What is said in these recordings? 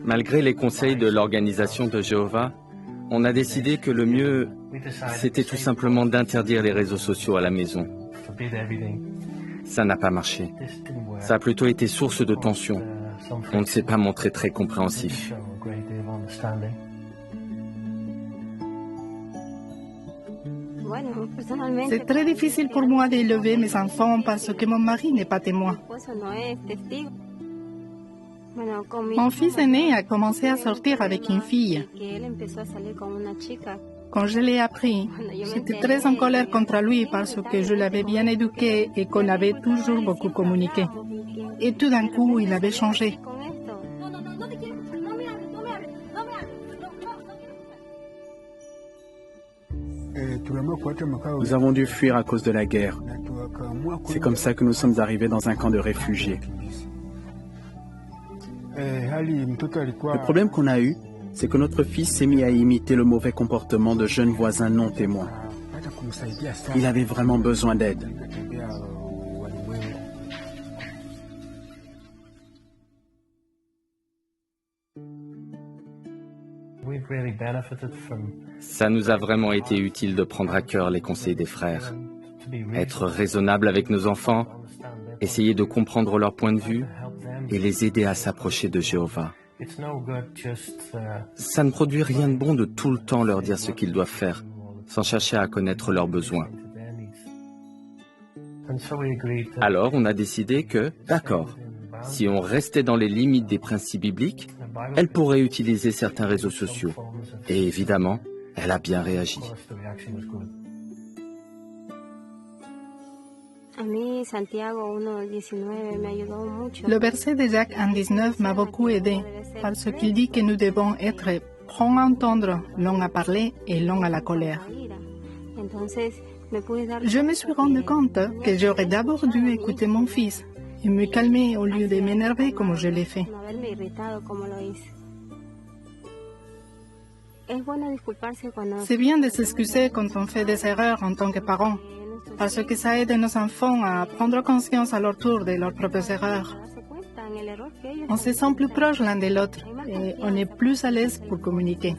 Malgré les conseils de l'Organisation de Jéhovah, on a décidé que le mieux, c'était tout simplement d'interdire les réseaux sociaux à la maison. Ça n'a pas marché. Ça a plutôt été source de tension. On ne s'est pas montré très compréhensif. C'est très difficile pour moi d'élever mes enfants parce que mon mari n'est pas témoin. Mon fils aîné a commencé à sortir avec une fille. Quand je l'ai appris, j'étais très en colère contre lui parce que je l'avais bien éduqué et qu'on avait toujours beaucoup communiqué. Et tout d'un coup, il avait changé. Nous avons dû fuir à cause de la guerre. C'est comme ça que nous sommes arrivés dans un camp de réfugiés. Le problème qu'on a eu, c'est que notre fils s'est mis à imiter le mauvais comportement de jeunes voisins non témoins. Il avait vraiment besoin d'aide. Ça nous a vraiment été utile de prendre à cœur les conseils des frères. Être raisonnable avec nos enfants, essayer de comprendre leur point de vue et les aider à s'approcher de Jéhovah. Ça ne produit rien de bon de tout le temps leur dire ce qu'ils doivent faire, sans chercher à connaître leurs besoins. Alors on a décidé que, d'accord, si on restait dans les limites des principes bibliques, elle pourrait utiliser certains réseaux sociaux. Et évidemment, elle a bien réagi. Le verset de Jacques 1,19 m'a beaucoup aidé parce qu'il dit que nous devons être prompts à entendre, longs à parler et longs à la colère. Je me suis rendu compte que j'aurais d'abord dû écouter mon fils et me calmer au lieu de m'énerver comme je l'ai fait. C'est bien de s'excuser quand on fait des erreurs en tant que parents, parce que ça aide nos enfants à prendre conscience à leur tour de leurs propres erreurs. On se sent plus proche l'un de l'autre et on est plus à l'aise pour communiquer.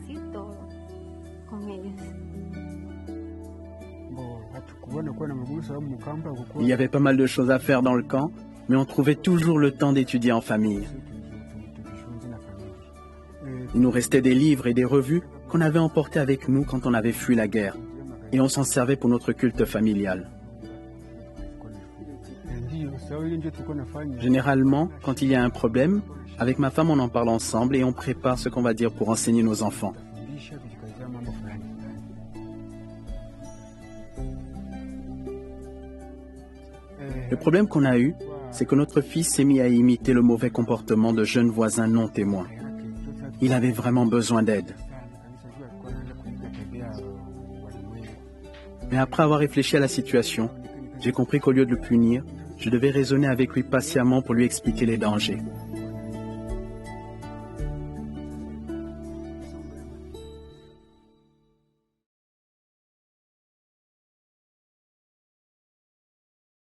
Il y avait pas mal de choses à faire dans le camp, mais on trouvait toujours le temps d'étudier en famille. Il nous restait des livres et des revues qu'on avait emportés avec nous quand on avait fui la guerre, et on s'en servait pour notre culte familial. Généralement, quand il y a un problème, avec ma femme on en parle ensemble et on prépare ce qu'on va dire pour enseigner nos enfants. Le problème qu'on a eu, c'est que notre fils s'est mis à imiter le mauvais comportement de jeunes voisins non témoins. Il avait vraiment besoin d'aide. Mais après avoir réfléchi à la situation, j'ai compris qu'au lieu de le punir, je devais raisonner avec lui patiemment pour lui expliquer les dangers.